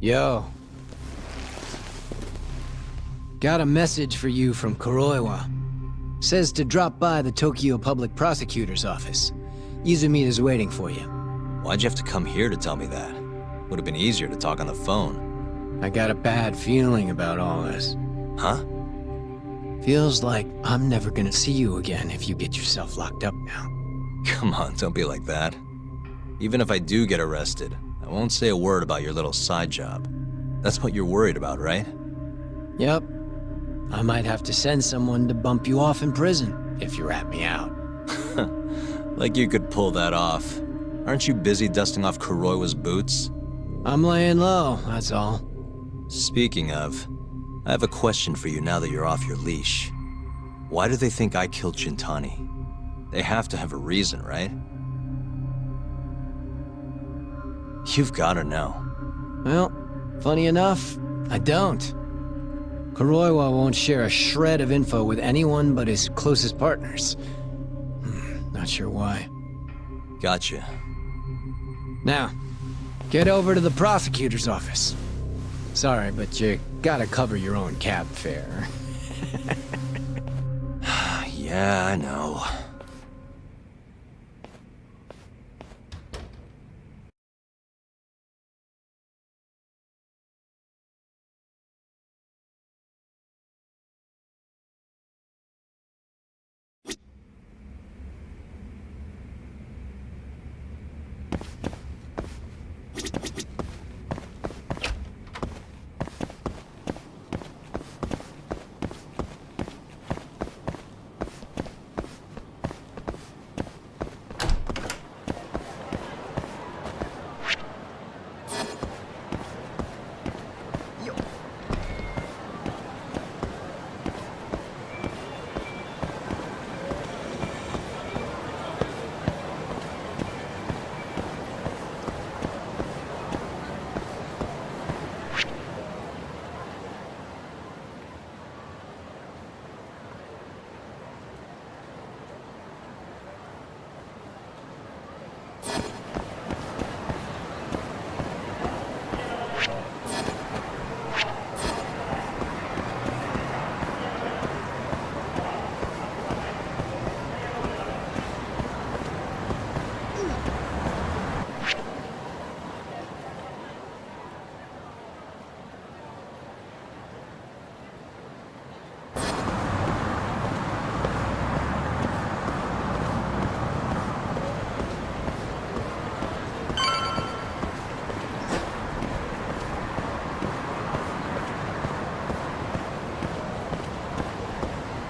Yo. Got a message for you from Kuroiwa. Says to drop by the Tokyo Public Prosecutor's office. Izumida's waiting for you. Why'd you have to come here to tell me that? Would have been easier to talk on the phone. I got a bad feeling about all this. Huh? Feels like I'm never gonna see you again if you get yourself locked up now. Come on, don't be like that. Even if I do get arrested, I won't say a word about your little side job. That's what you're worried about, right? Yep. I might have to send someone to bump you off in prison if you rat me out. Like you could pull that off. Aren't you busy dusting off Kuroiwa's boots? I'm laying low, that's all. Speaking of, I have a question for you now that you're off your leash. Why do they think I killed Shintani? They have to have a reason, right? You've gotta know. Well, funny enough, I don't. Kuroiwa won't share a shred of info with anyone but his closest partners. Not sure why. Gotcha. Now, get over to the prosecutor's office. Sorry, but you gotta cover your own cab fare. Yeah, I know.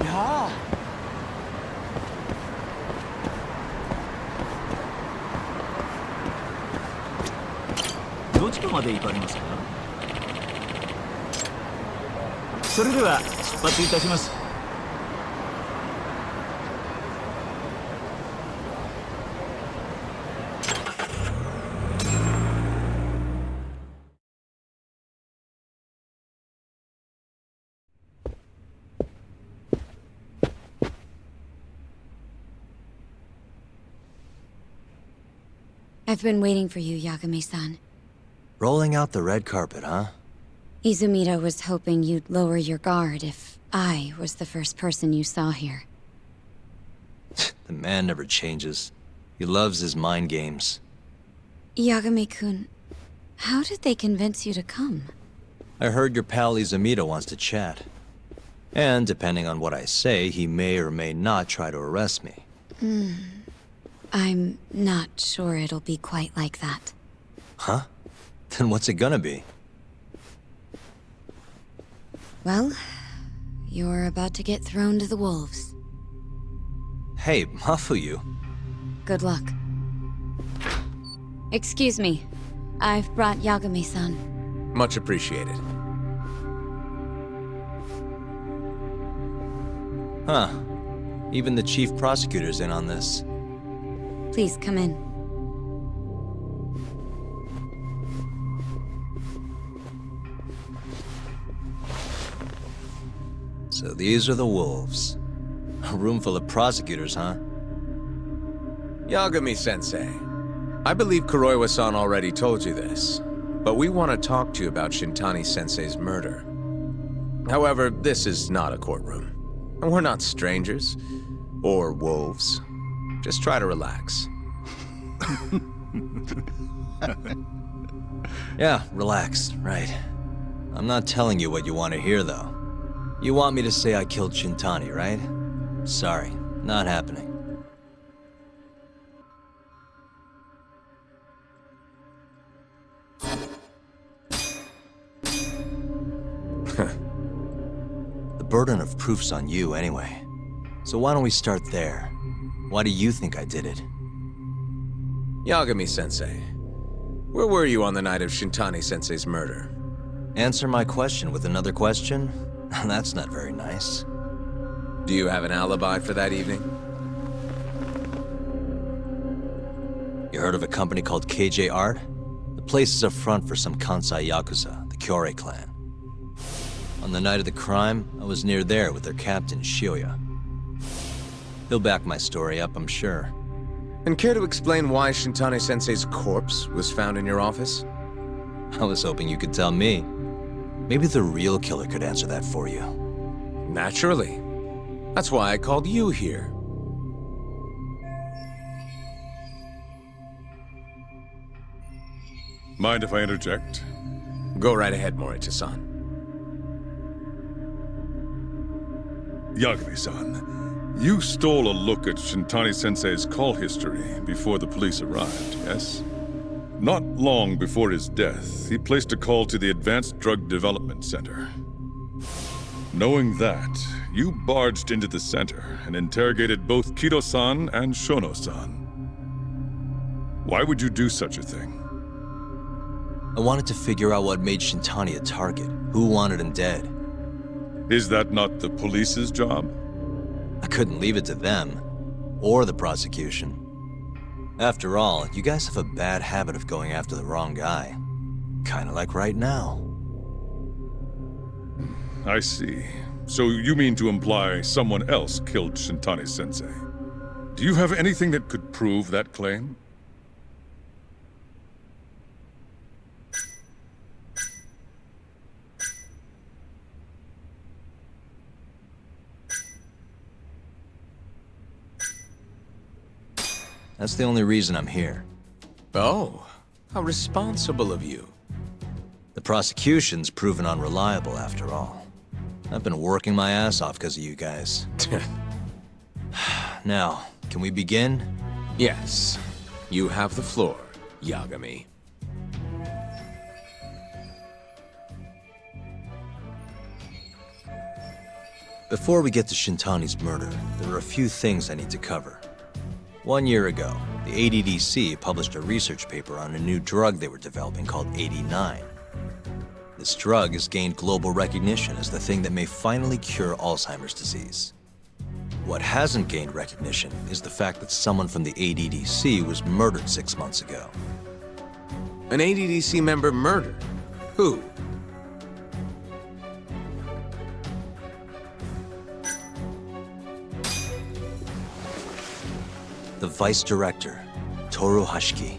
야! どちらまで行かれますか？それでは出発いたします。I've been waiting for you, Yagami-san. Rolling out the red carpet, huh? Izumida was hoping you'd lower your guard if I was the first person you saw here. The man never changes. He loves his mind games. Yagami-kun, how did they convince you to come? I heard your pal Izumida wants to chat. And depending on what I say, he may or may not try to arrest me. I'm not sure it'll be quite like that. Huh? Then what's it gonna be? Well, you're about to get thrown to the wolves. Hey, Mafuyu. Good luck. Excuse me. I've brought Yagami-san. Much appreciated. Huh. Even the chief prosecutor's in on this. Please come in. So these are the wolves. A room full of prosecutors, huh? Yagami-sensei, I believe Kuroiwa-san already told you this, but we want to talk to you about Shintani-sensei's murder. However, this is not a courtroom. And we're not strangers. Or wolves. Just try to relax. Yeah, relax, right. I'm not telling you what you want to hear, though. You want me to say I killed Shintani, right? Sorry, not happening. The burden of proof's on you, anyway. So why don't we start there? Why do you think I did it? Yagami-sensei, where were you on the night of Shintani-sensei's murder? Answer my question with another question? That's not very nice. Do you have an alibi for that evening? You heard of a company called KJ Art? The place is a front for some Kansai Yakuza, the Kyorei clan. On the night of the crime, I was near there with their captain, Shioya. He'll back my story up, I'm sure. And care to explain why Shintani-sensei's corpse was found in your office? I was hoping you could tell me. Maybe the real killer could answer that for you. Naturally. That's why I called you here. Mind if I interject? Go right ahead, Morita-san. Yagami-san, you stole a look at Shintani-sensei's call history before the police arrived, yes? Not long before his death, he placed a call to the Advanced Drug Development Center. Knowing that, you barged into the center and interrogated both Kido-san and Shono-san. Why would you do such a thing? I wanted to figure out what made Shintani a target, who wanted him dead. Is that not the police's job? I couldn't leave it to them, or the prosecution. After all, you guys have a bad habit of going after the wrong guy. Kinda like right now. I see. So you mean to imply someone else killed Shintani-sensei? Do you have anything that could prove that claim? That's the only reason I'm here. Oh, how responsible of you. The prosecution's proven unreliable, after all. I've been working my ass off because of you guys. Now, can we begin? Yes, you have the floor, Yagami. Before we get to Shintani's murder, there are a few things I need to cover. 1 year ago, the ADDC published a research paper on a new drug they were developing called 89. This drug has gained global recognition as the thing that may finally cure Alzheimer's disease. What hasn't gained recognition is the fact that someone from the ADDC was murdered 6 months ago. An ADDC member murdered? Who? The vice director, Toru Hashiki.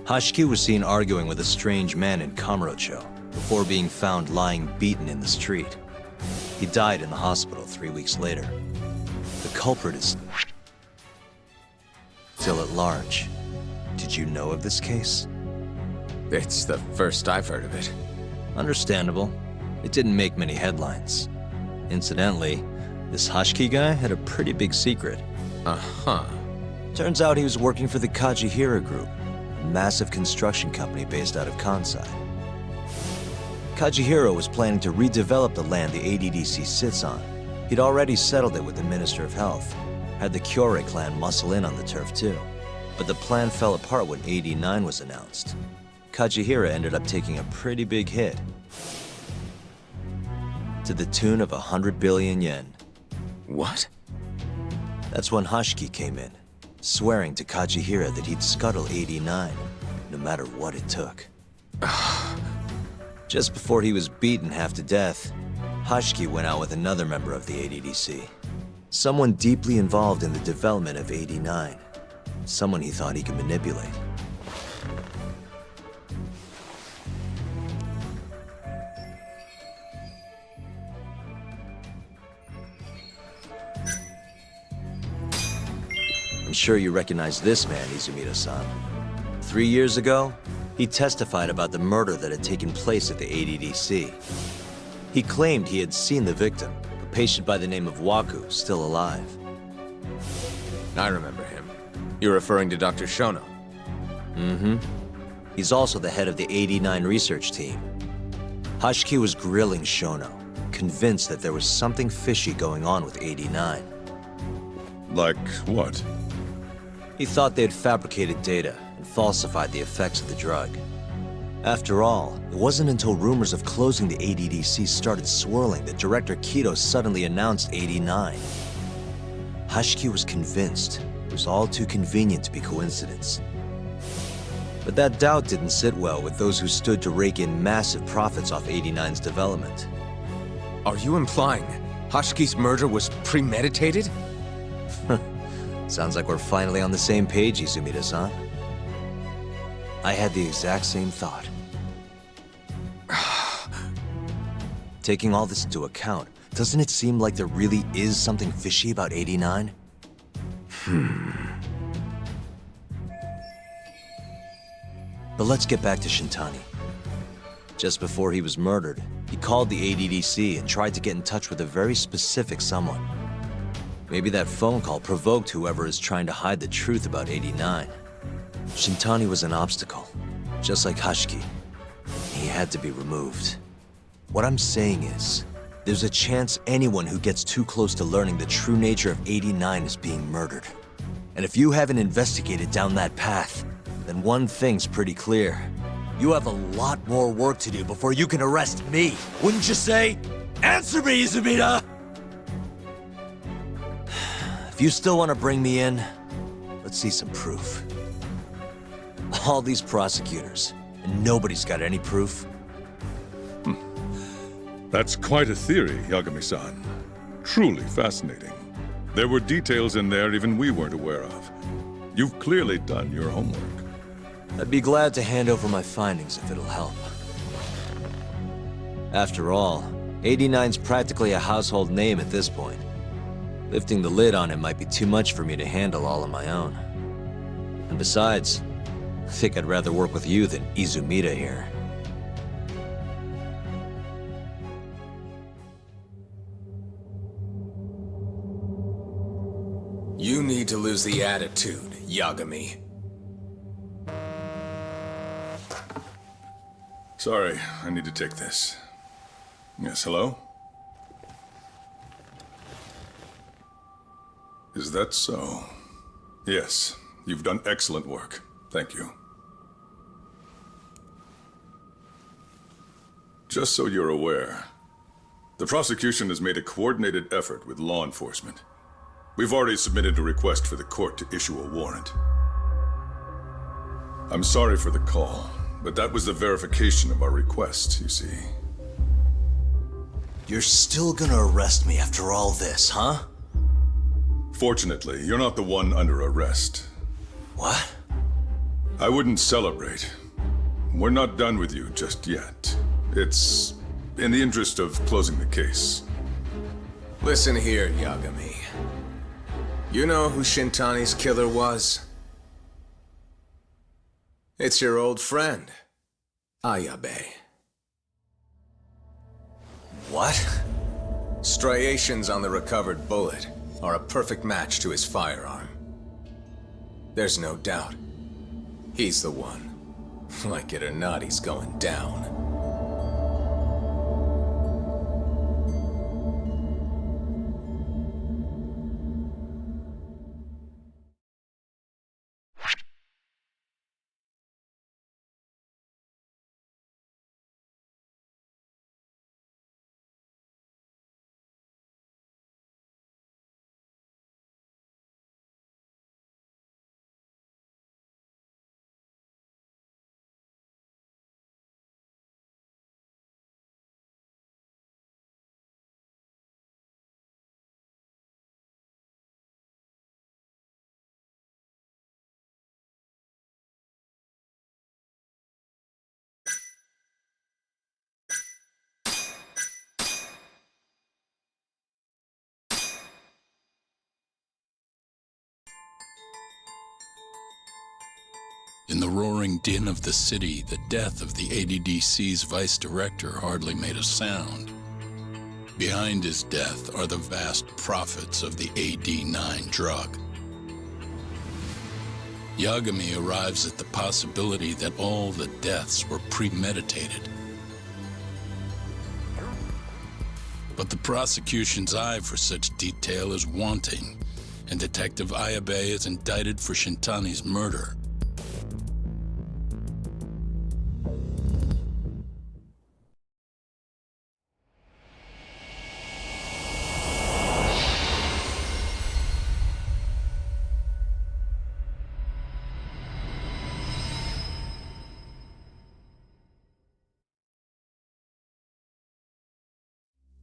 Hashiki was seen arguing with a strange man in Kamurocho before being found lying beaten in the street. He died in the hospital 3 weeks later. The culprit is still at large. Did you know of this case? It's the first I've heard of it. Understandable. It didn't make many headlines. Incidentally, this Hashiki guy had a pretty big secret. Uh-huh. Turns out he was working for the Kajihira Group, a massive construction company based out of Kansai. Kajihira was planning to redevelop the land the ADDC sits on. He'd already settled it with the Minister of Health, had the Kyorei clan muscle in on the turf too. But the plan fell apart when 89 was announced. Kajihira ended up taking a pretty big hit, to the tune of 100 billion yen. What? That's when Hashiki came in, swearing to Kajihira that he'd scuttle 89, no matter what it took. Just before he was beaten half to death, Hashiki went out with another member of the ADDC. Someone deeply involved in the development of 89. Someone he thought he could manipulate. sure you recognize this man, Izumida-san. 3 years ago, he testified about the murder that had taken place at the ADDC. He claimed he had seen the victim, a patient by the name of Waku, still alive. I remember him. You're referring to Dr. Shono? Mm-hmm. He's also the head of the 89 research team. Hashiki was grilling Shono, convinced that there was something fishy going on with 89. Like what? He thought they had fabricated data and falsified the effects of the drug. After all, it wasn't until rumors of closing the ADDC started swirling that Director Kido suddenly announced 89. Hashiki was convinced it was all too convenient to be coincidence. But that doubt didn't sit well with those who stood to rake in massive profits off 89's development. Are you implying Hashiki's murder was premeditated? Sounds like we're finally on the same page, Izumida-san. I had the exact same thought. Taking all this into account, doesn't it seem like there really is something fishy about 89? But let's get back to Shintani. Just before he was murdered, he called the ADDC and tried to get in touch with a very specific someone. Maybe that phone call provoked whoever is trying to hide the truth about 89. Shintani was an obstacle, just like Hashiki. He had to be removed. What I'm saying is, there's a chance anyone who gets too close to learning the true nature of 89 is being murdered. And if you haven't investigated down that path, then one thing's pretty clear. You have a lot more work to do before you can arrest me, wouldn't you say? Answer me, Izumida! If you still want to bring me in, let's see some proof. All these prosecutors, and nobody's got any proof? That's quite a theory, Yagami-san. Truly fascinating. There were details in there even we weren't aware of. You've clearly done your homework. I'd be glad to hand over my findings if it'll help. After all, 89's practically a household name at this point. Lifting the lid on it might be too much for me to handle all on my own. And besides, I think I'd rather work with you than Izumida here. You need to lose the attitude, Yagami. Sorry, I need to take this. Yes, hello? Is that so? Yes, you've done excellent work. Thank you. Just so you're aware, the prosecution has made a coordinated effort with law enforcement. We've already submitted a request for the court to issue a warrant. I'm sorry for the call, but that was the verification of our request, you see. You're still gonna arrest me after all this, huh? Fortunately, you're not the one under arrest. What? I wouldn't celebrate. We're not done with you just yet. It's in the interest of closing the case. Listen here, Yagami. You know who Shintani's killer was? It's your old friend, Ayabe. What? Striations on the recovered bullet are a perfect match to his firearm. There's no doubt. He's the one. Like it or not, he's going down. In the roaring din of the city, the death of the ADDC's vice director hardly made a sound. Behind his death are the vast profits of the AD9 drug. Yagami arrives at the possibility that all the deaths were premeditated. But the prosecution's eye for such detail is wanting, and Detective Ayabe is indicted for Shintani's murder.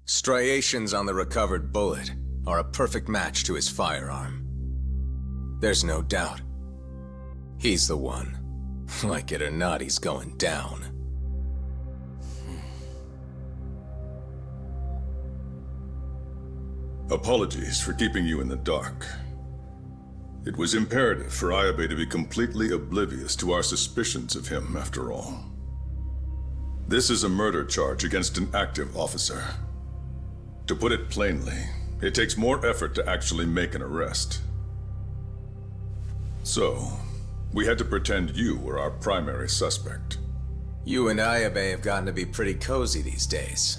Striations on the recovered bullet are a perfect match to his firearm. There's no doubt. He's the one. Like it or not, he's going down. Apologies for keeping you in the dark. It was imperative for Ayabe to be completely oblivious to our suspicions of him, after all. This is a murder charge against an active officer. To put it plainly, it takes more effort to actually make an arrest. So, we had to pretend you were our primary suspect. You and Ayabe have gotten to be pretty cozy these days.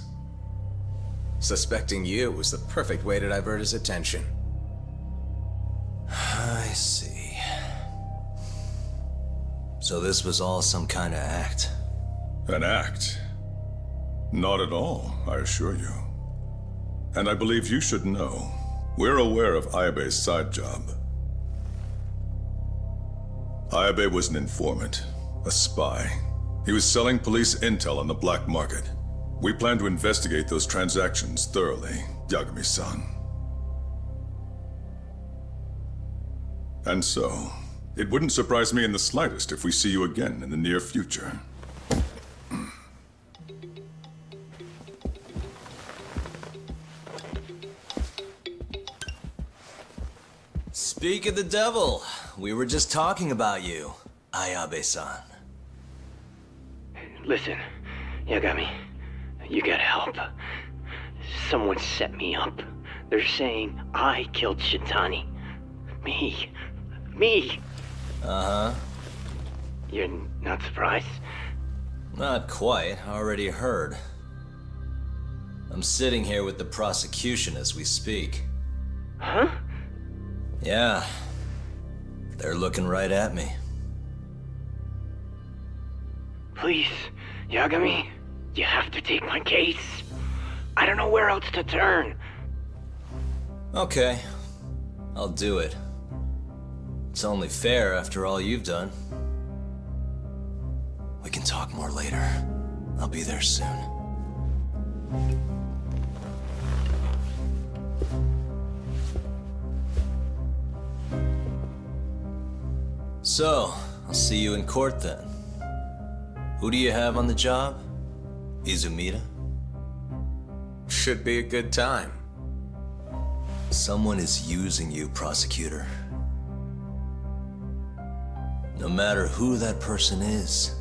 Suspecting you was the perfect way to divert his attention. I see. So this was all some kind of act? An act? Not at all, I assure you. And I believe you should know, we're aware of Ayabe's side job. Ayabe was an informant, a spy. He was selling police intel on the black market. We plan to investigate those transactions thoroughly, Yagami-san. And so, it wouldn't surprise me in the slightest if we see you again in the near future. Speak of the devil, we were just talking about you, Ayabe-san. Listen, Yagami, you gotta help. Someone set me up. They're saying I killed Shintani. Me. Uh-huh. You're not surprised? Not quite, already heard. I'm sitting here with the prosecution as we speak. Huh? Yeah. They're looking right at me. Please, Yagami, you have to take my case. I don't know where else to turn. Okay. I'll do it. It's only fair after all you've done. We can talk more later. I'll be there soon. So, I'll see you in court then. Who do you have on the job? Izumida? Should be a good time. Someone is using you, prosecutor. No matter who that person is,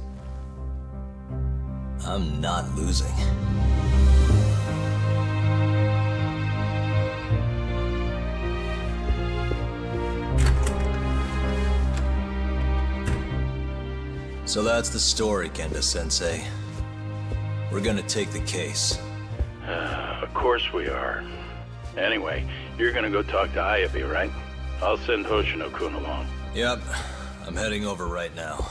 I'm not losing. So that's the story, Kenda-sensei. We're gonna take the case. Of course we are. Anyway, you're gonna go talk to Ayabe, right? I'll send Hoshino-kun along. Yep, I'm heading over right now.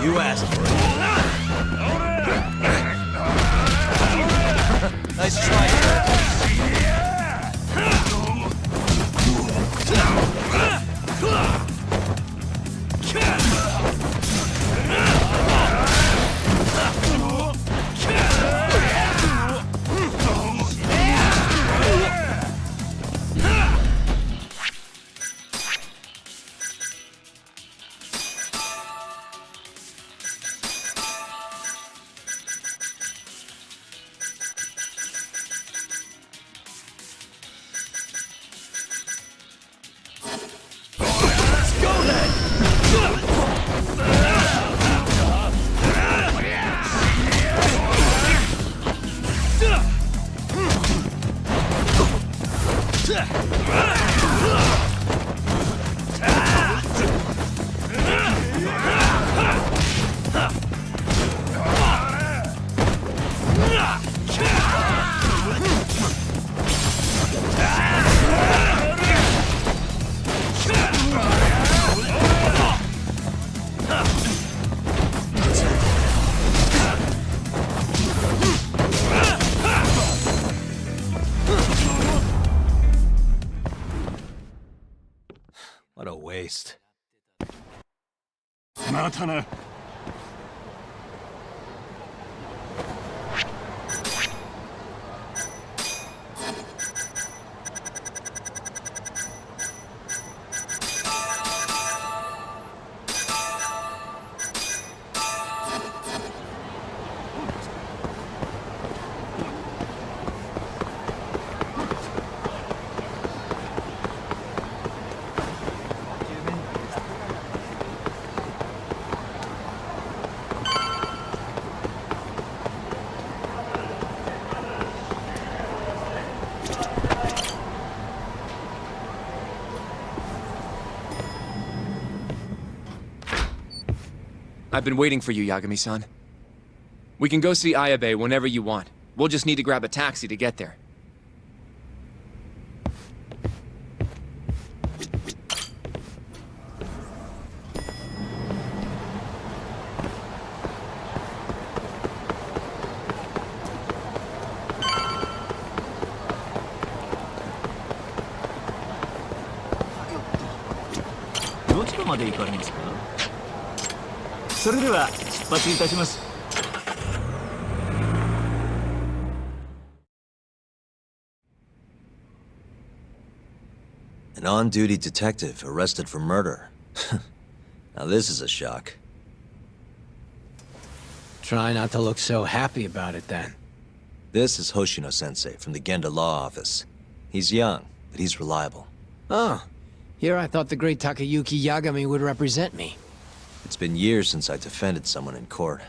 You asked for it. Nice try, Kurt. What a waste. またな。I've been waiting for you, Yagami-san. We can go see Ayabe whenever you want. We'll just need to grab a taxi to get there. An on-duty detective arrested for murder. Now this is a shock. Try not to look so happy about it, then. This is Hoshino-sensei from the Genda Law Office. He's young, but he's reliable. Oh, here I thought the great Takayuki Yagami would represent me. It's been years since I defended someone in court.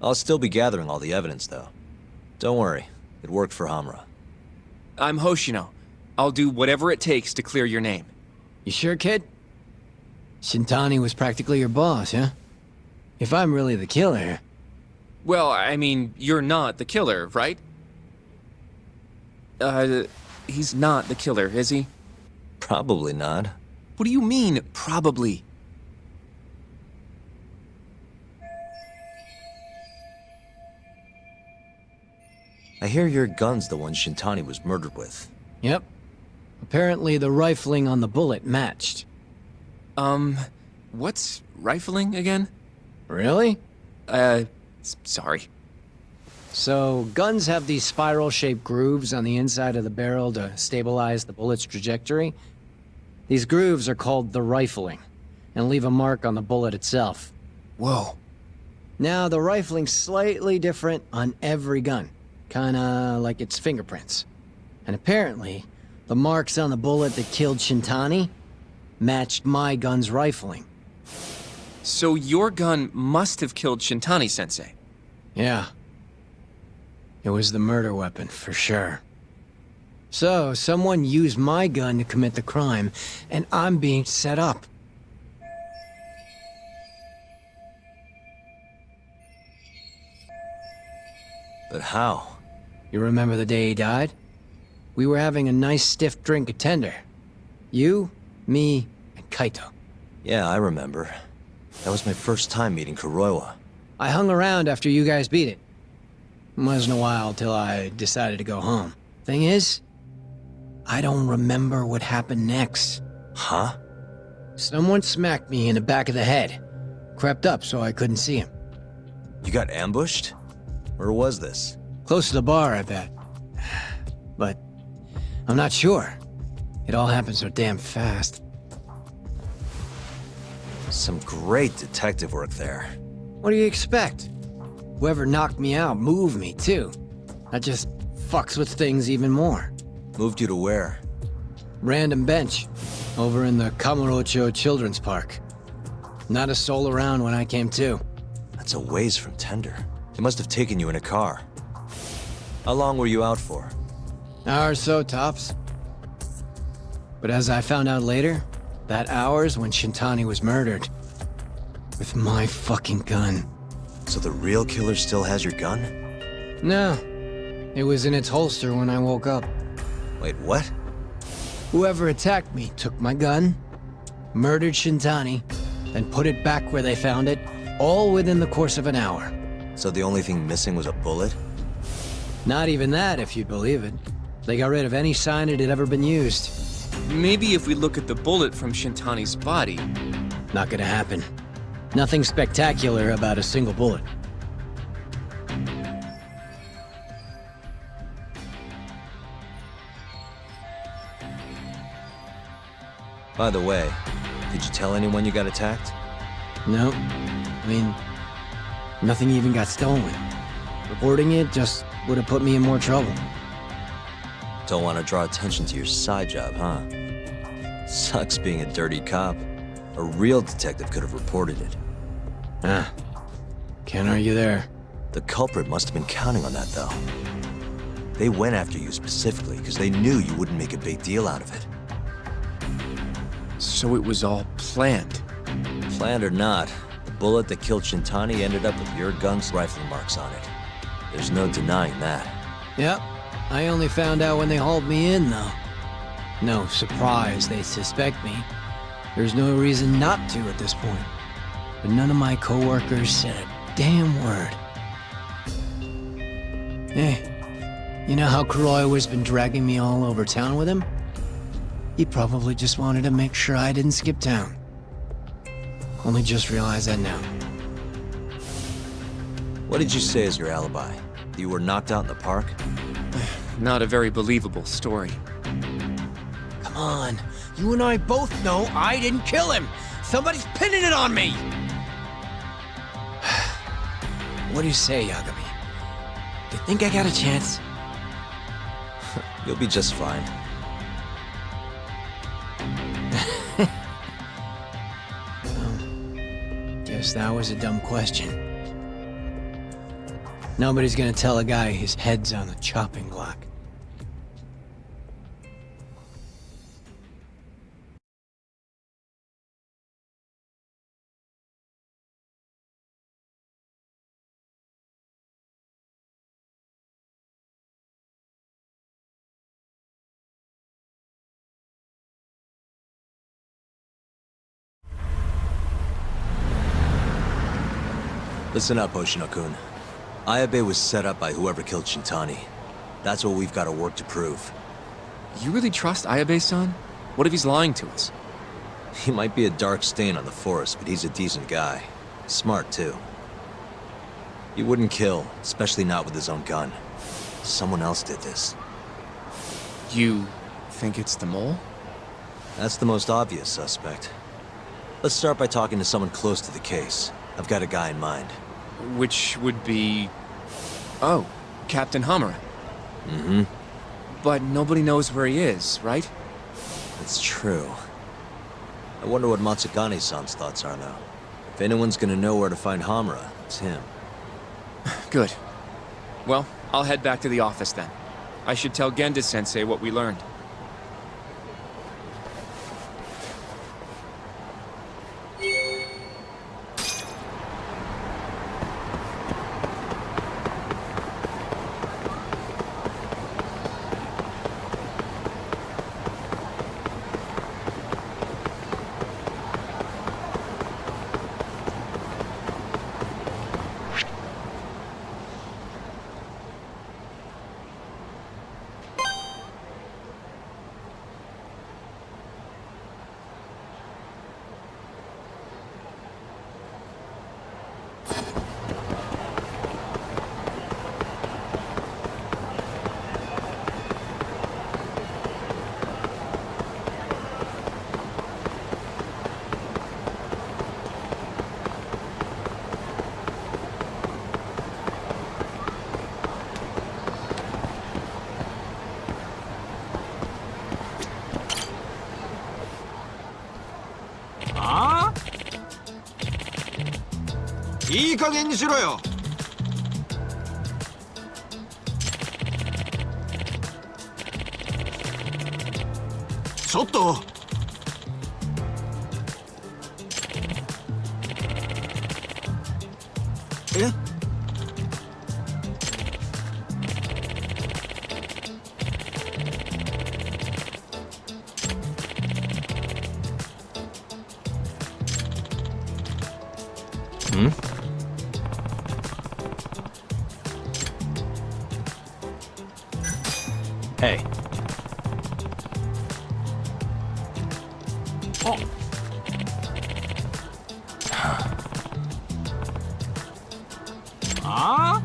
I'll still be gathering all the evidence, though. Don't worry, it worked for Hamura. I'm Hoshino. I'll do whatever it takes to clear your name. You sure, kid? Shintani was practically your boss, huh? If I'm really the killer... Well, I mean, you're not the killer, right? He's not the killer, is he? Probably not. What do you mean, probably? I hear your gun's the one Shintani was murdered with. Yep. Apparently the rifling on the bullet matched. What's rifling again? Really? Sorry. So, guns have these spiral-shaped grooves on the inside of the barrel to stabilize the bullet's trajectory. These grooves are called the rifling, and leave a mark on the bullet itself. Whoa. Now, the rifling's slightly different on every gun. Kinda like its fingerprints. And apparently, the marks on the bullet that killed Shintani matched my gun's rifling. So your gun must have killed Shintani-sensei. Yeah. It was the murder weapon, for sure. So, someone used my gun to commit the crime, and I'm being set up. But how? You remember the day he died? We were having a nice stiff drink at Tender. You, me, and Kaito. Yeah, I remember. That was my first time meeting Kuroiwa. I hung around after you guys beat it. Wasn't a while till I decided to go home. Thing is, I don't remember what happened next. Huh? Someone smacked me in the back of the head. Crept up so I couldn't see him. You got ambushed? Where was this? Close to the bar, I bet. But I'm not sure. It all happened so damn fast. Some great detective work there. What do you expect? Whoever knocked me out moved me, too. That just fucks with things even more. Moved you to where? Random bench, over in the Kamurocho Children's Park. Not a soul around when I came to. That's a ways from Tender. They must have taken you in a car. How long were you out for? Hour or so, tops. But as I found out later, that hour's when Shintani was murdered. With my fucking gun. So the real killer still has your gun? No. It was in its holster when I woke up. Wait, what? Whoever attacked me took my gun, murdered Shintani, then put it back where they found it, all within the course of an hour. So the only thing missing was a bullet? Not even that, if you believe it. They got rid of any sign it had ever been used. Maybe if we look at the bullet from Shintani's body. Not gonna happen. Nothing spectacular about a single bullet. By the way, did you tell anyone you got attacked? No. I mean, nothing even got stolen. Reporting it just would have put me in more trouble. Don't want to draw attention to your side job, huh? Sucks being a dirty cop. A real detective could have reported it. Ah. Can't argue there. The culprit must have been counting on that, though. They went after you specifically because they knew you wouldn't make a big deal out of it. So it was all planned. Planned or not, the bullet that killed Shintani ended up with your gun's rifle marks on it. There's no denying that. Yep. I only found out when they hauled me in, though. No surprise they suspect me. There's no reason not to at this point. But none of my coworkers said a damn word. Hey, you know how Kuroiwa's been dragging me all over town with him? He probably just wanted to make sure I didn't skip town. Only just realized that now. What did you say as your alibi? That you were knocked out in the park? Not a very believable story. Come on, you and I both know I didn't kill him! Somebody's pinning it on me! What do you say, Yagami? Do you think I got a chance? You'll be just fine. Guess that was a dumb question. Nobody's gonna tell a guy his head's on the chopping block. Listen up, Hoshino-kun. Ayabe was set up by whoever killed Shintani. That's what we've got to work to prove. You really trust Ayabe-san? What if he's lying to us? He might be a dark stain on the force, but he's a decent guy. Smart, too. He wouldn't kill, especially not with his own gun. Someone else did this. You think it's the mole? That's the most obvious suspect. Let's start by talking to someone close to the case. I've got a guy in mind. Which would be... Oh, Captain Hamura. Mm-hmm. But nobody knows where he is, right? That's true. I wonder what Matsugane-san's thoughts are, though. If anyone's gonna know where to find Hamura, it's him. Good. Well, I'll head back to the office then. I should tell Genda-sensei what we learned. いい加減にしろよ。ちょっと。え？Hey. Ah?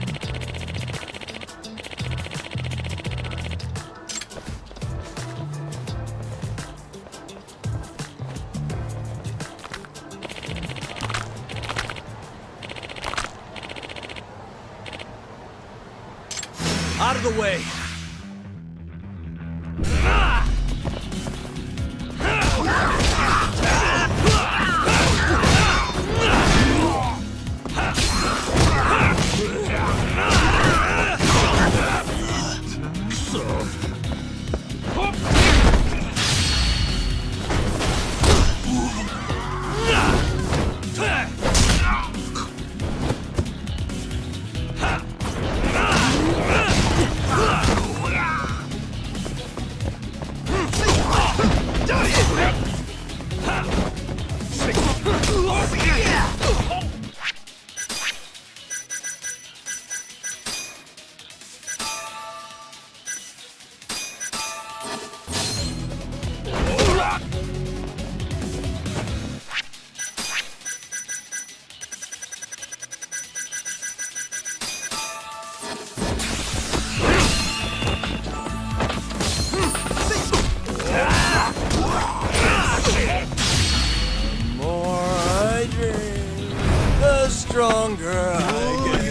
Out of the way! Stronger I get.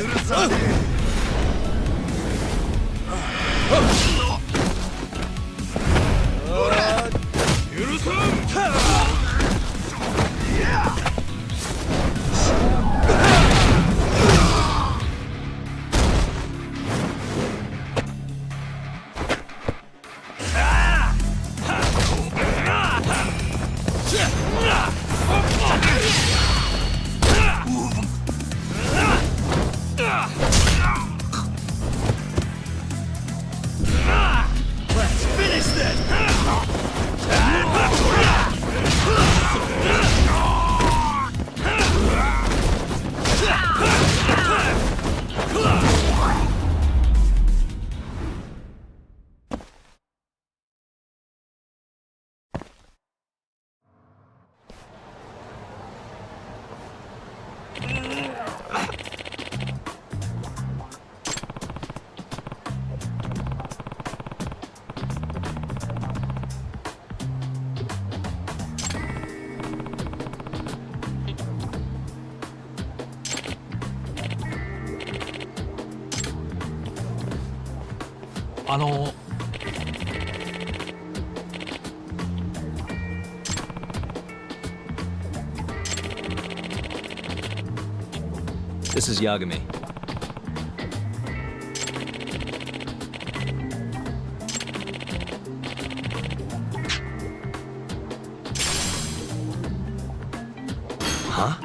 This is Yagami. Huh?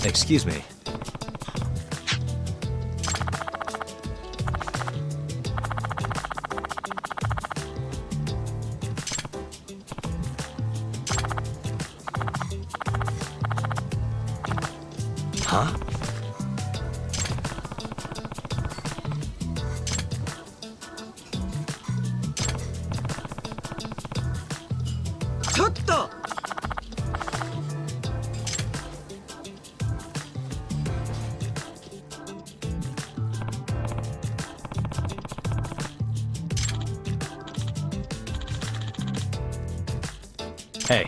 Excuse me. Huh? Hey.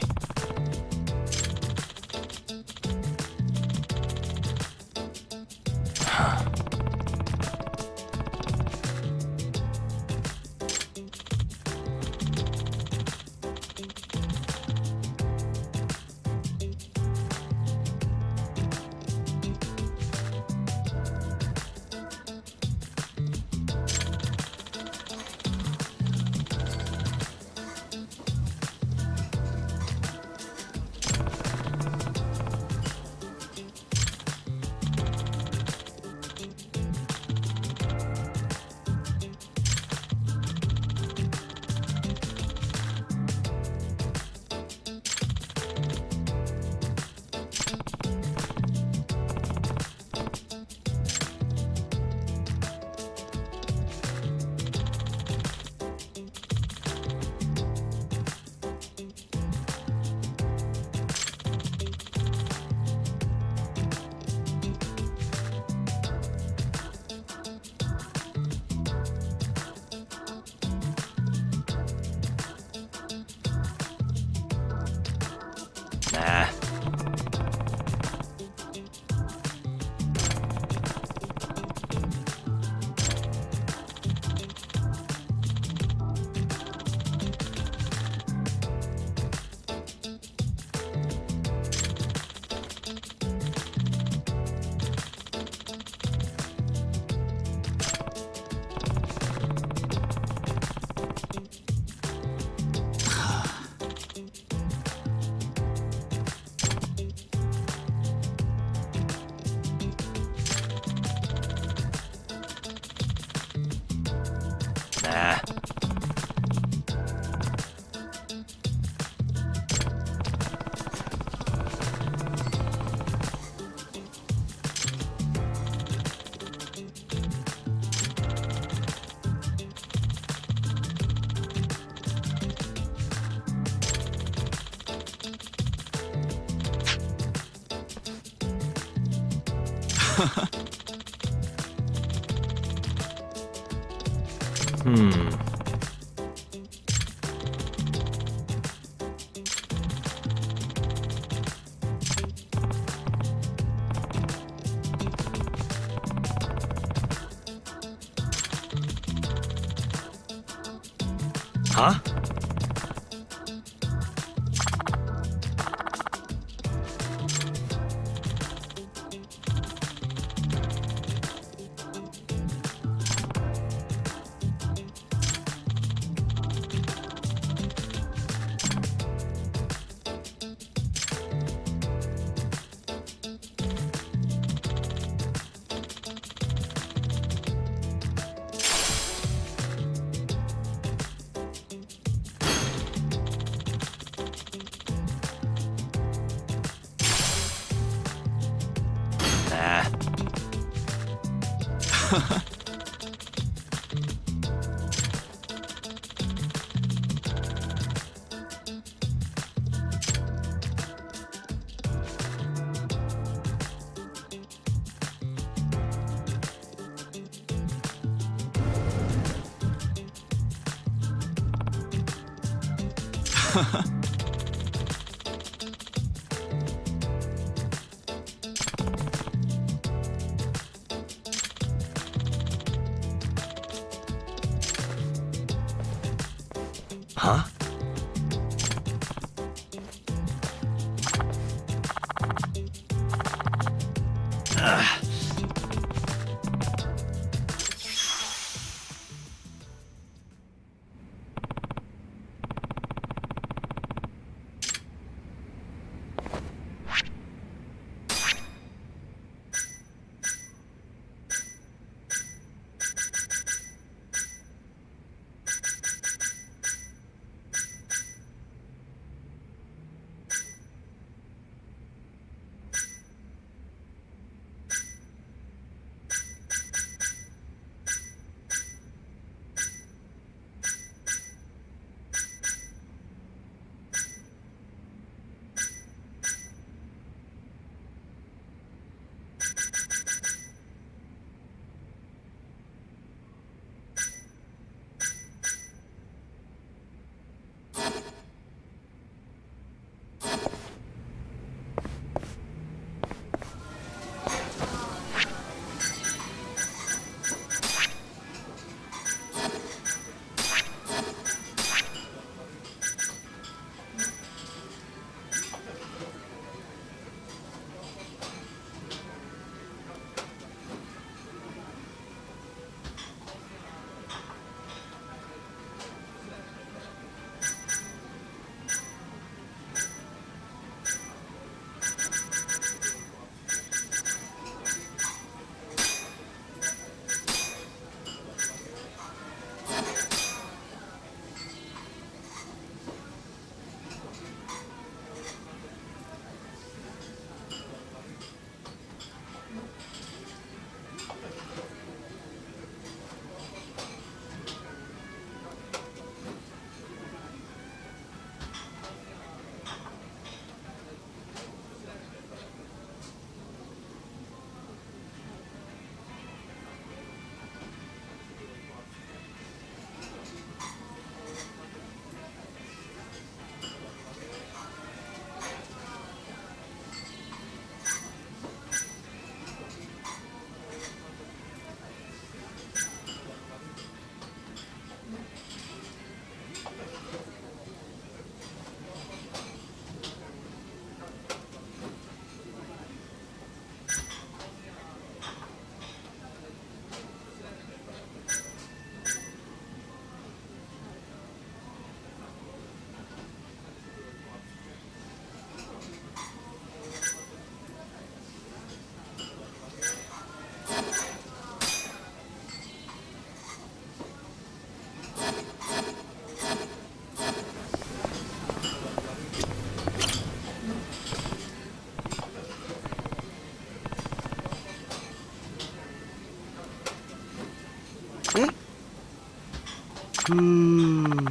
Nah. Nah. Huh? Huh? Huh?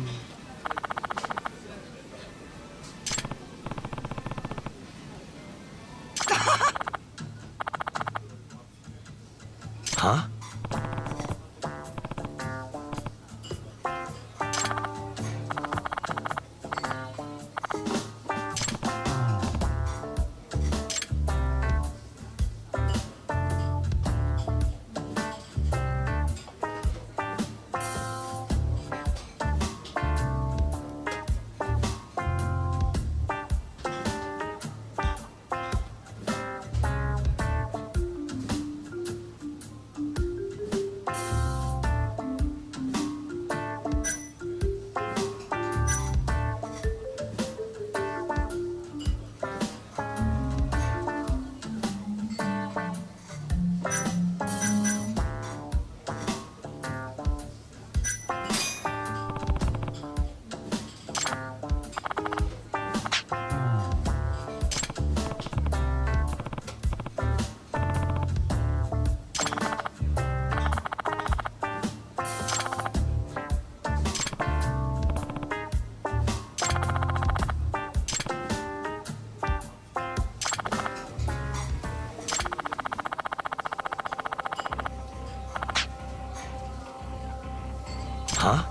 Huh?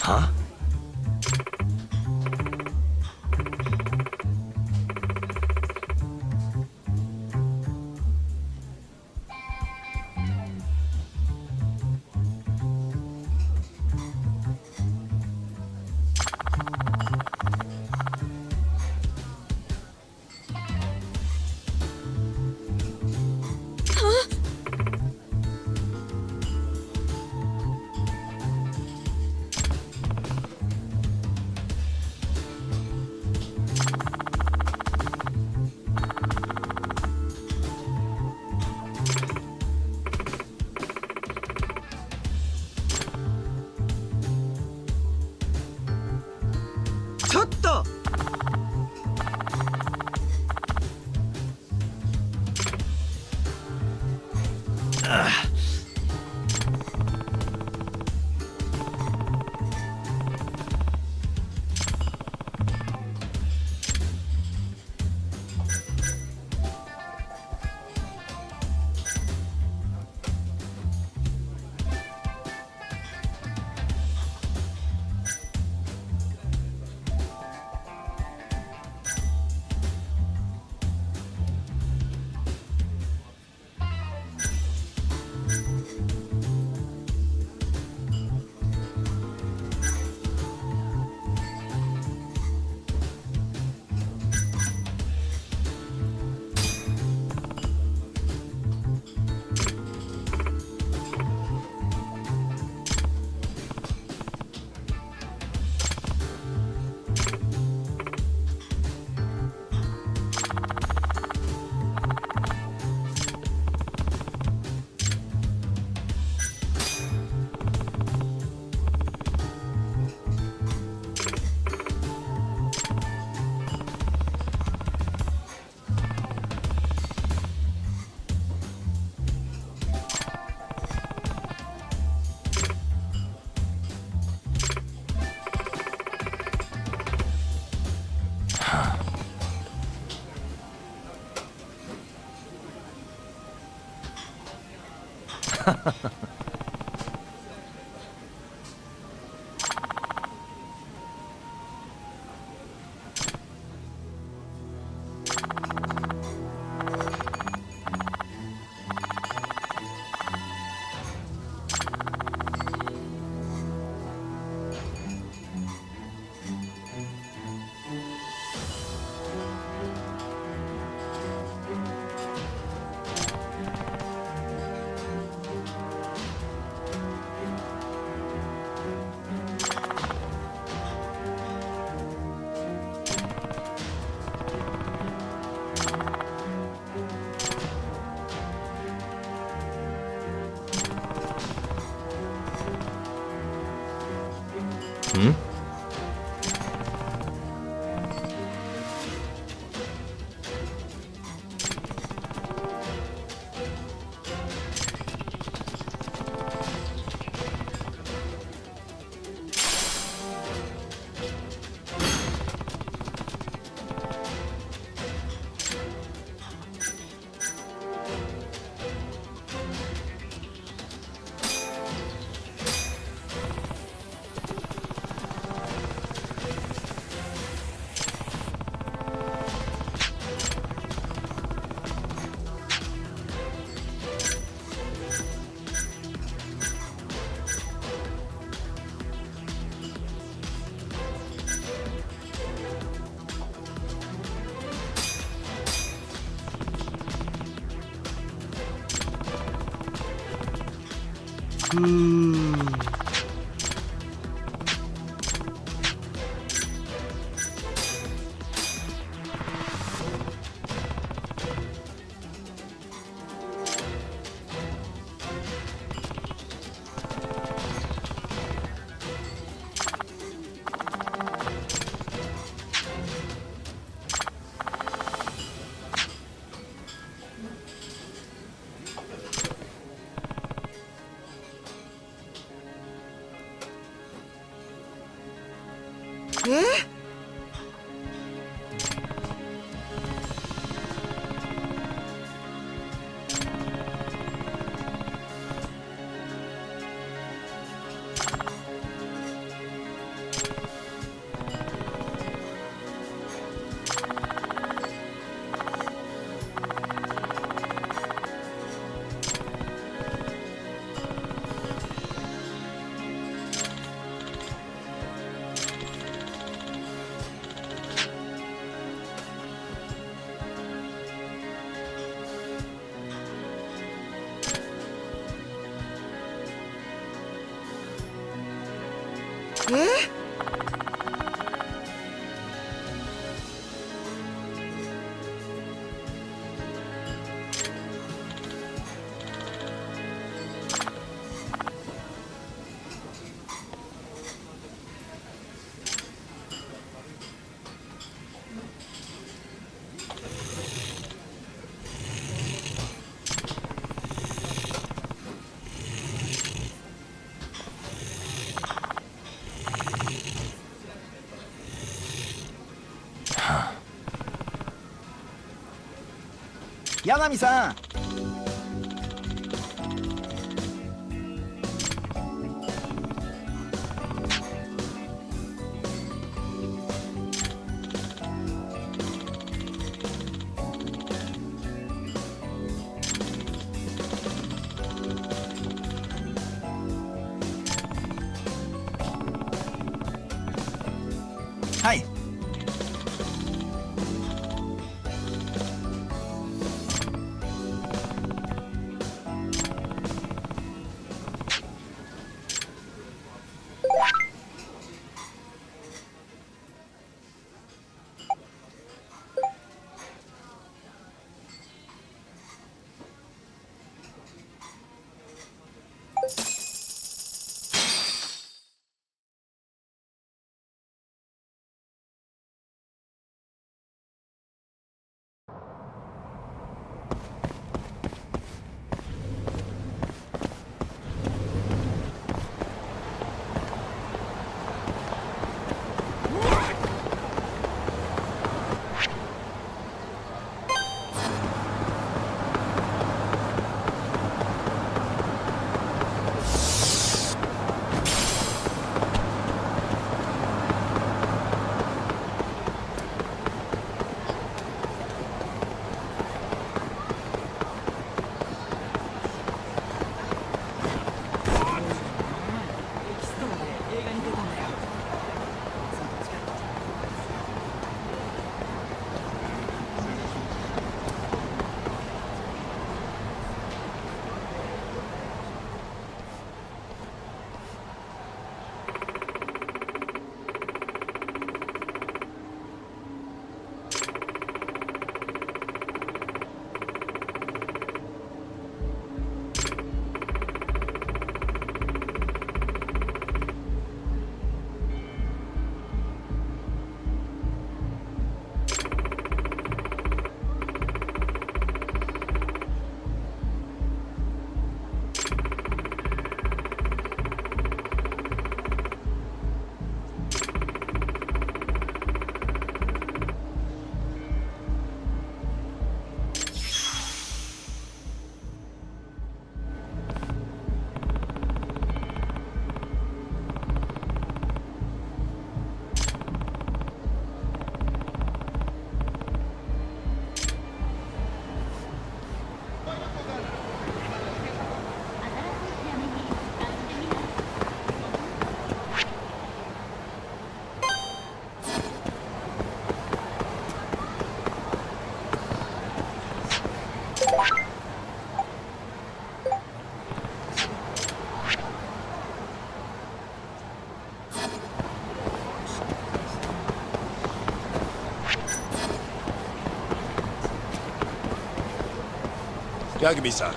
Huh? Yagami-san! Hi. Yagami-san.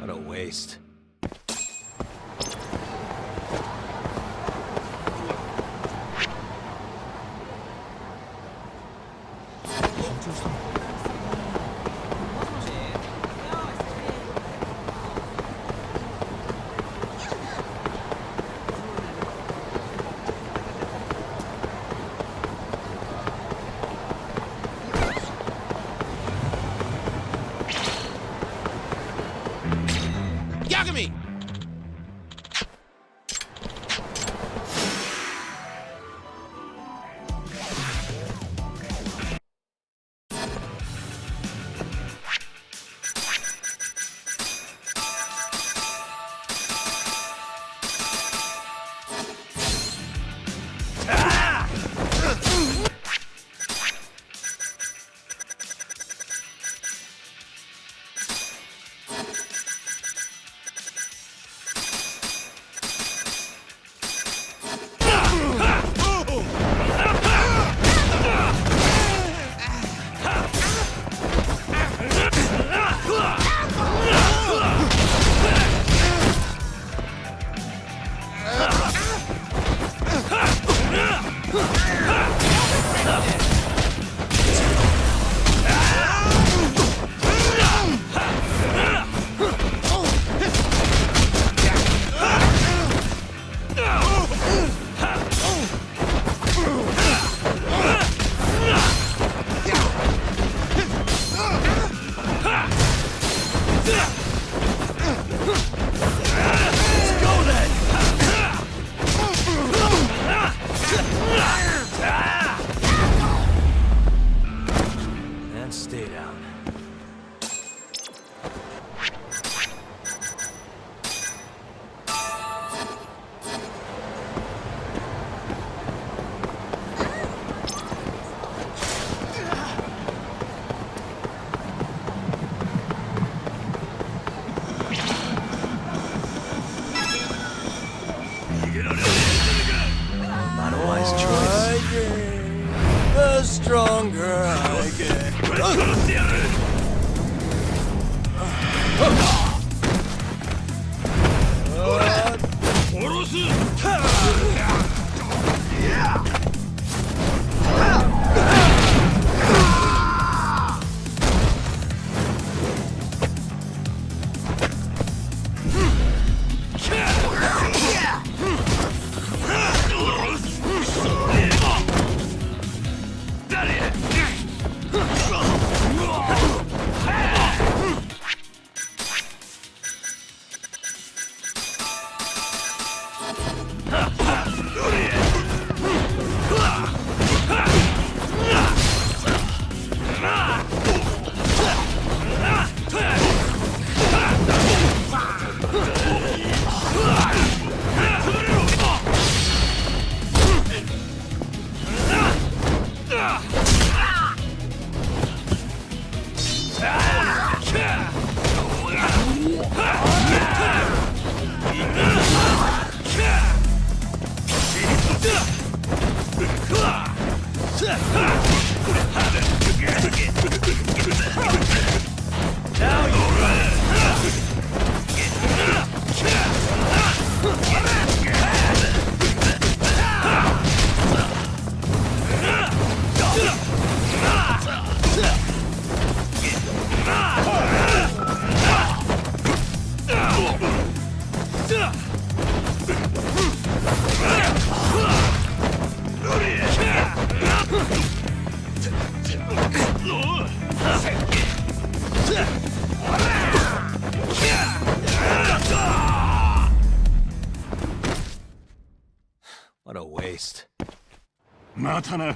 What a waste. Yagami! And stay down. Not a wise choice. The stronger I get. What a waste. またな。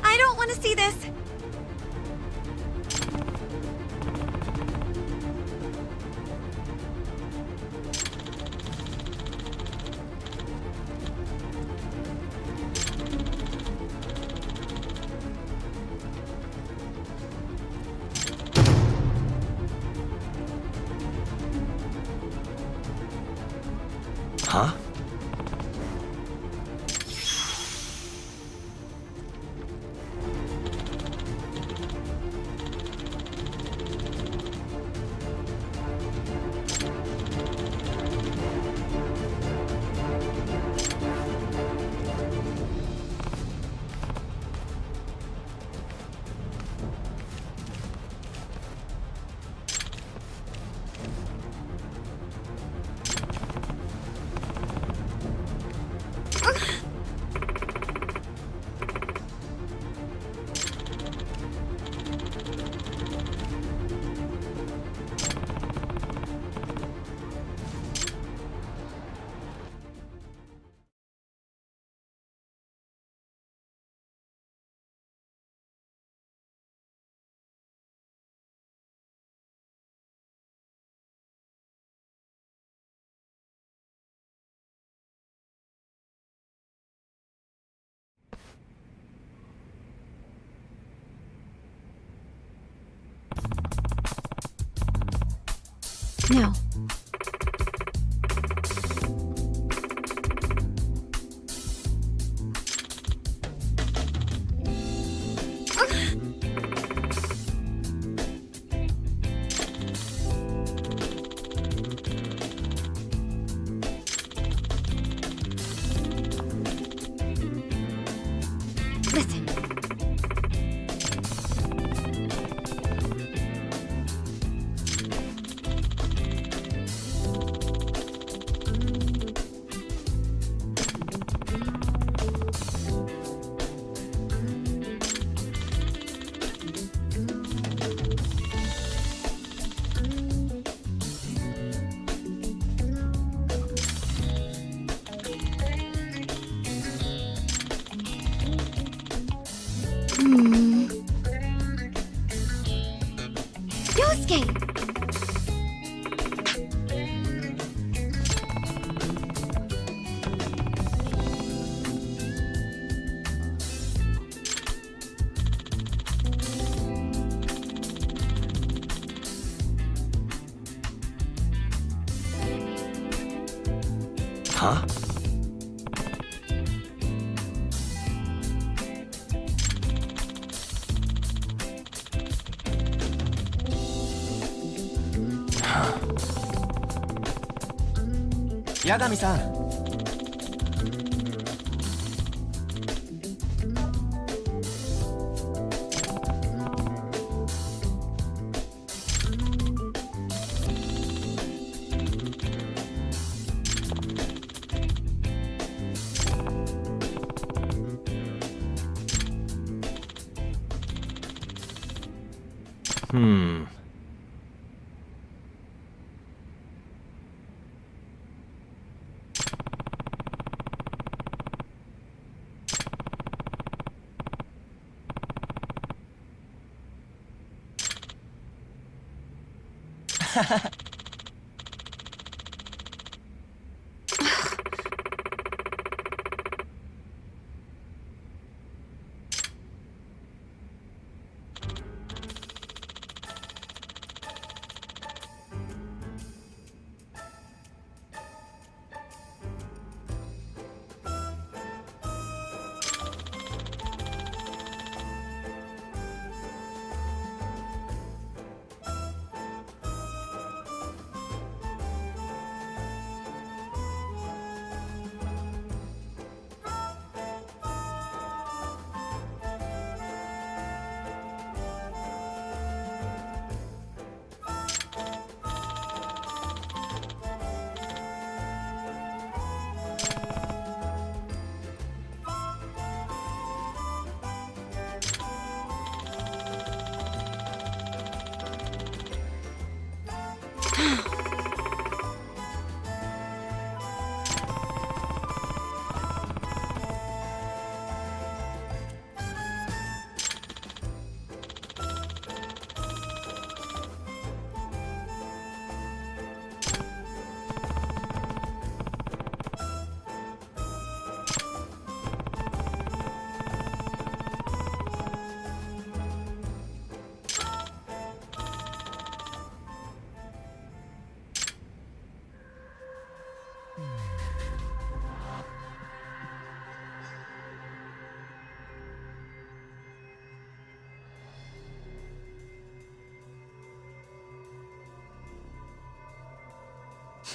I don't want to see this. Huh? No. Listen. Okay. Huh? Yagami-san.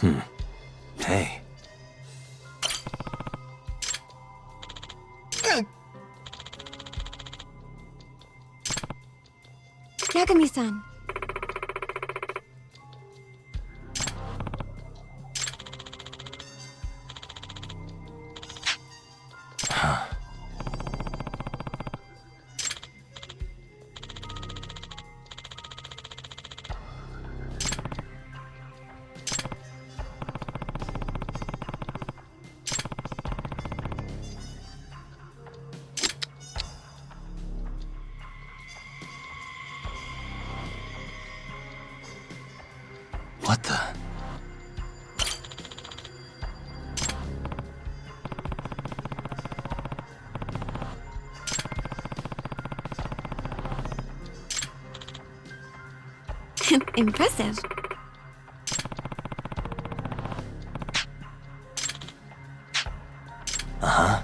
Hmm. Hey. Yagami-san. What the? Impressive. Uh-huh.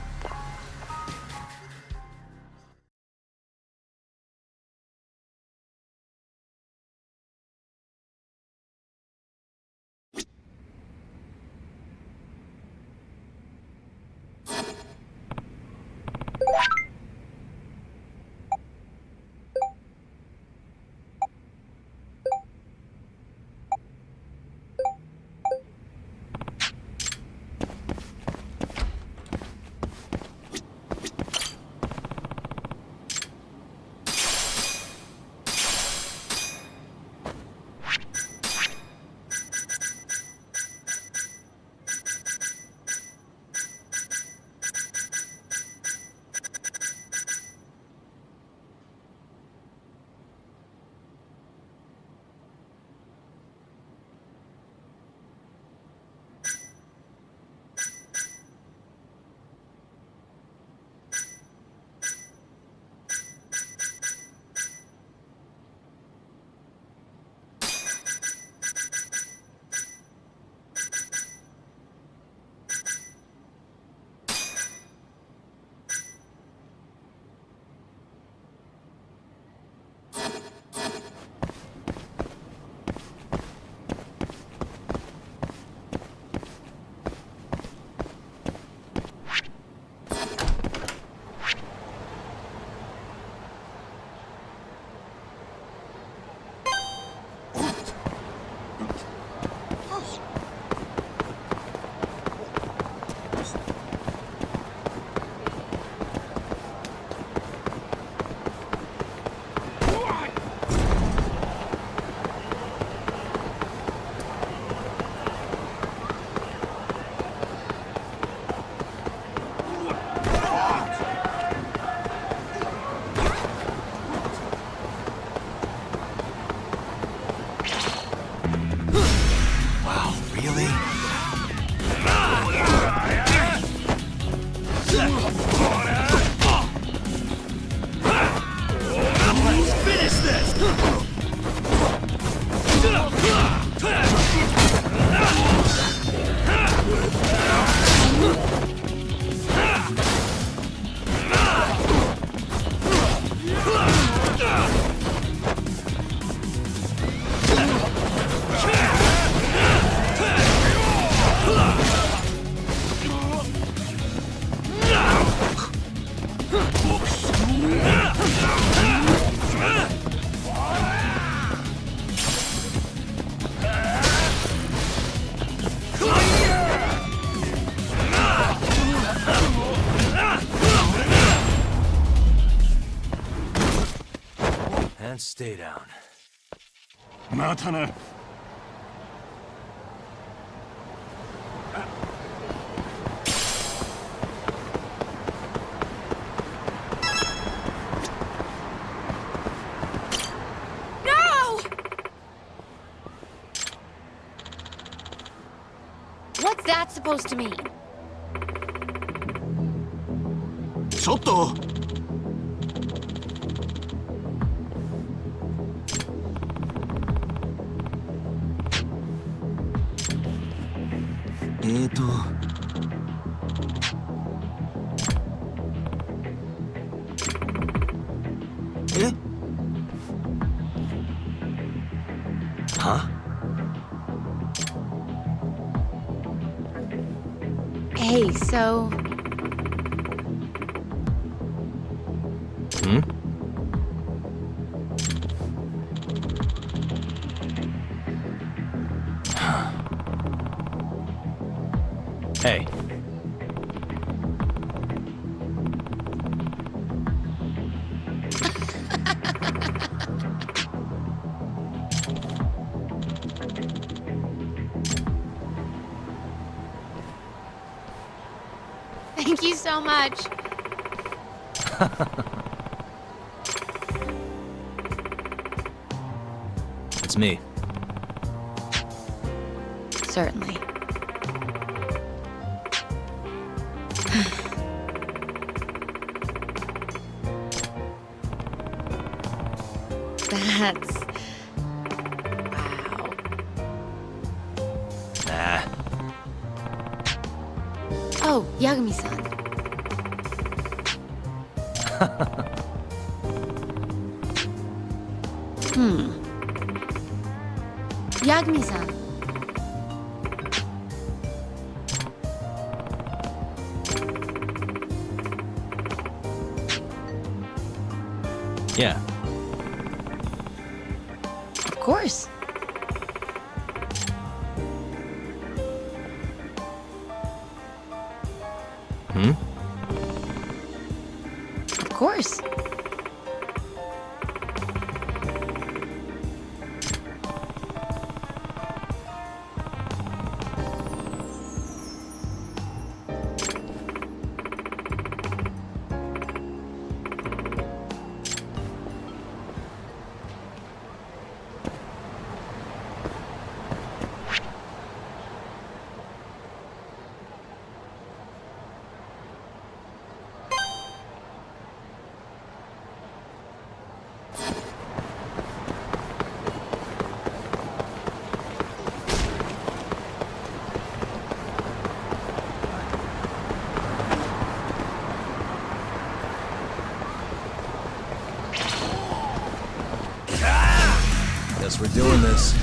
And stay down. またな。No! What's that supposed to mean? ちょっとえ Huh? Hey, so... Hmm? Hey. Thank you so much. It's me. Certainly. That's... wow. Nah. Oh, Yagami-san. Yagami-san. Yeah. Of course. Hmm? Of course. Guess we're doing this.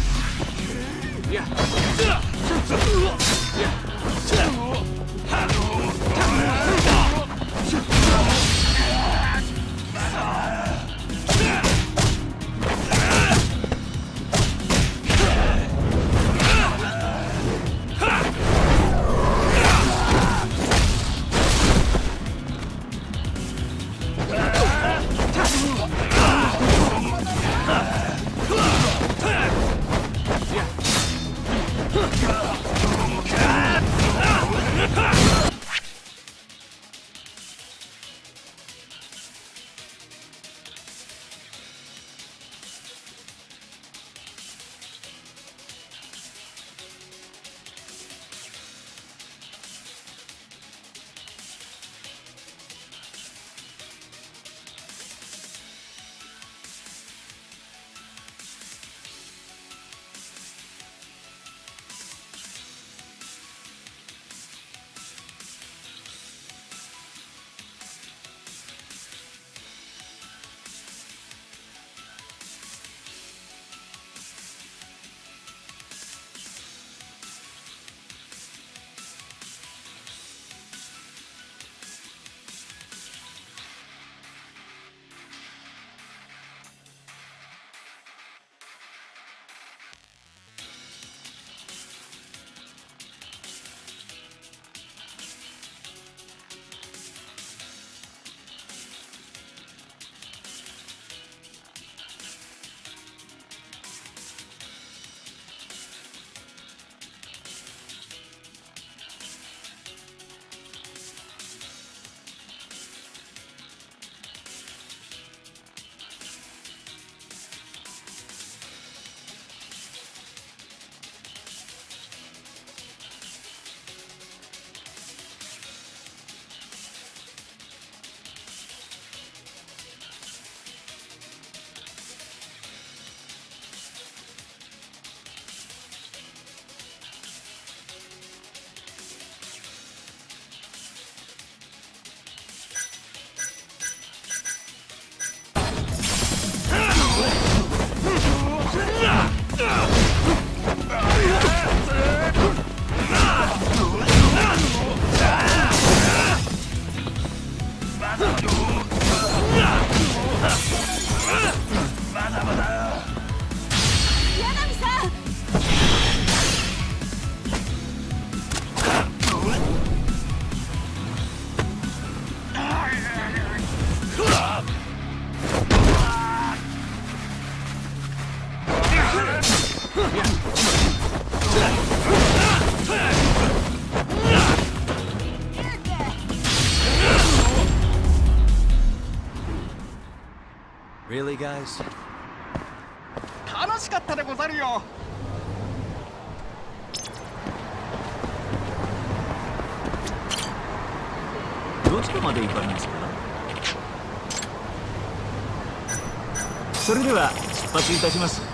Really, guys? 楽しかったでござるよ。どちらまで行かれますか？それでは出発いたします。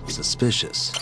Suspicious.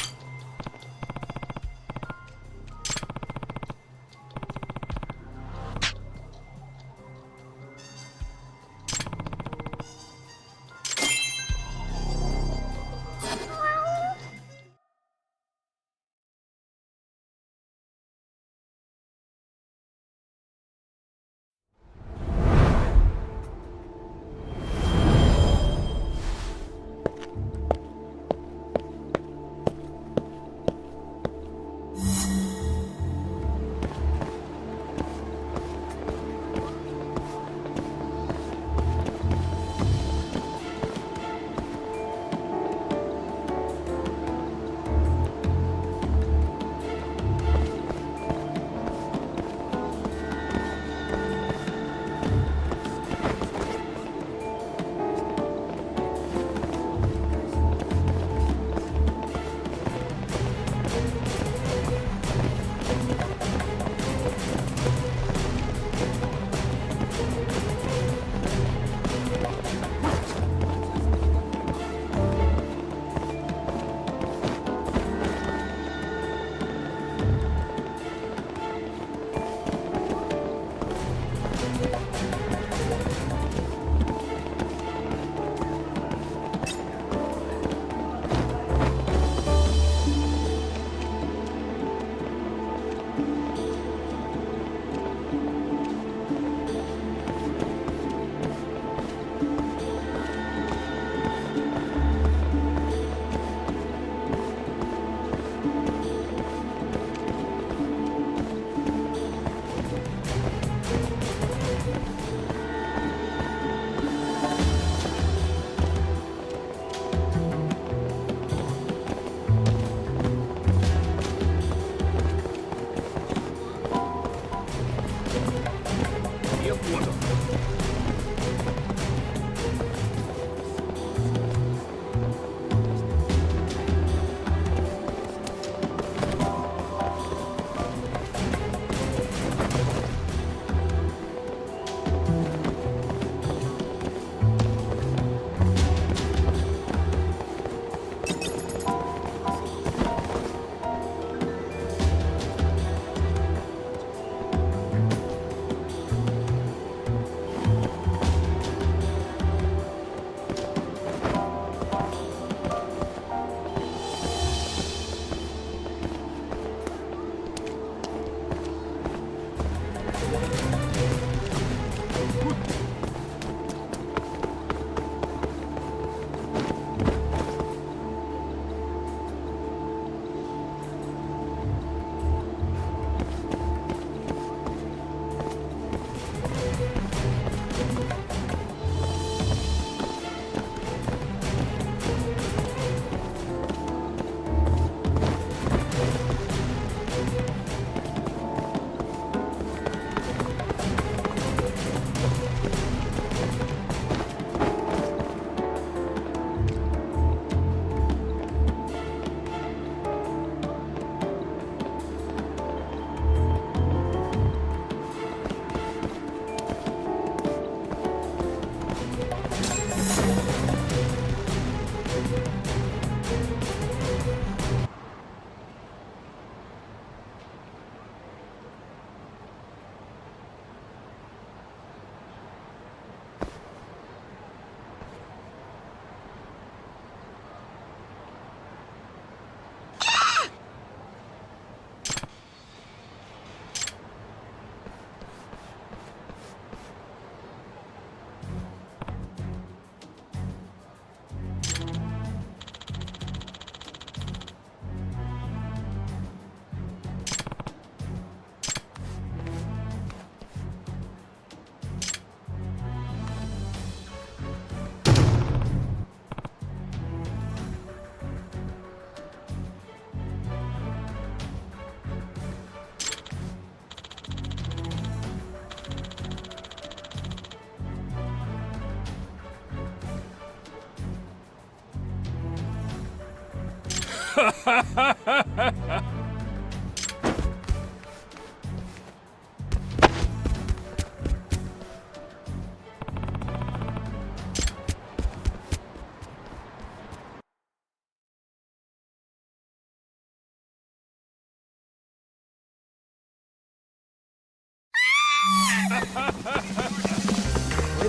Wait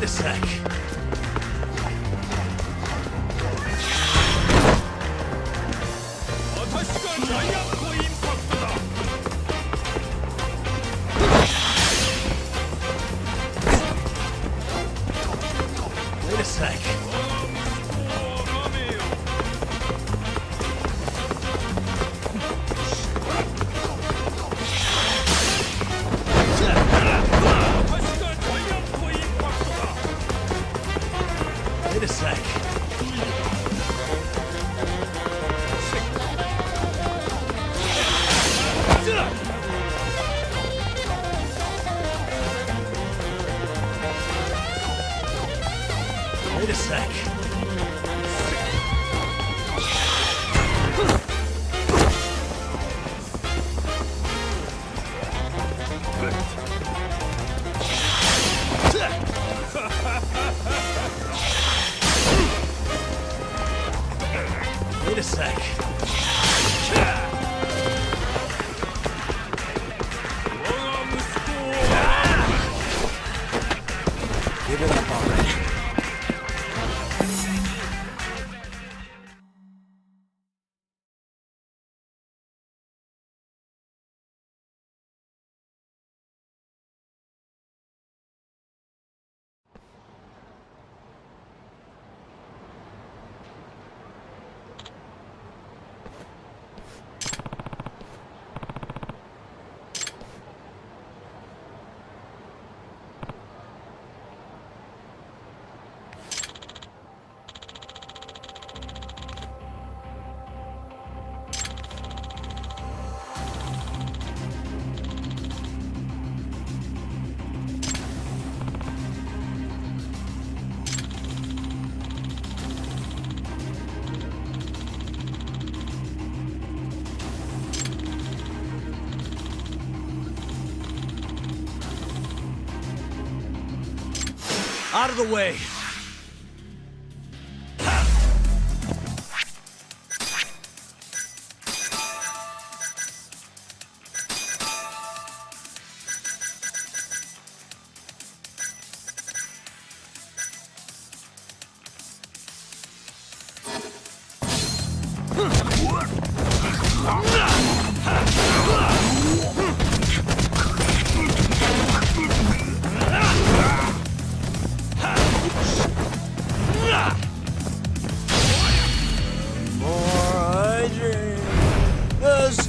a sec. Wait a sec. Wait a sec. Wait a sec. Wait a sec. Give it up already. Out of the way!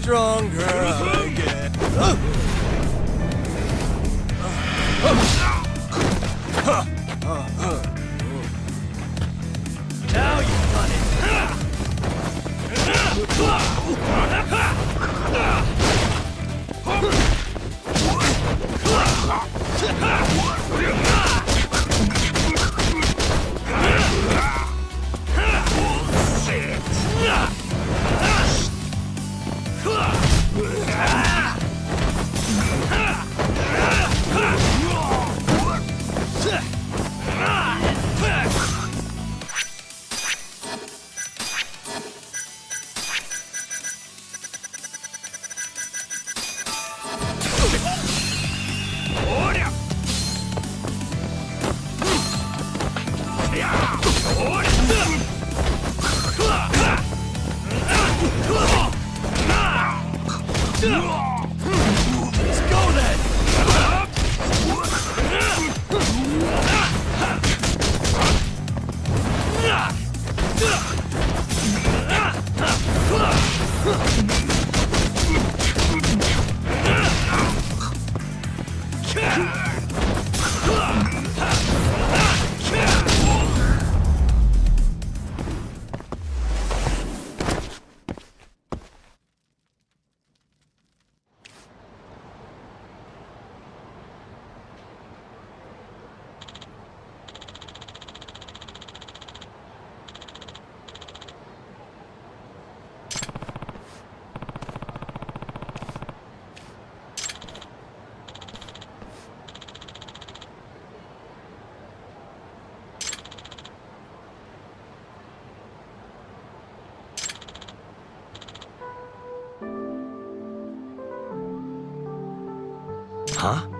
Stronger I get. Now you've done it. Huh?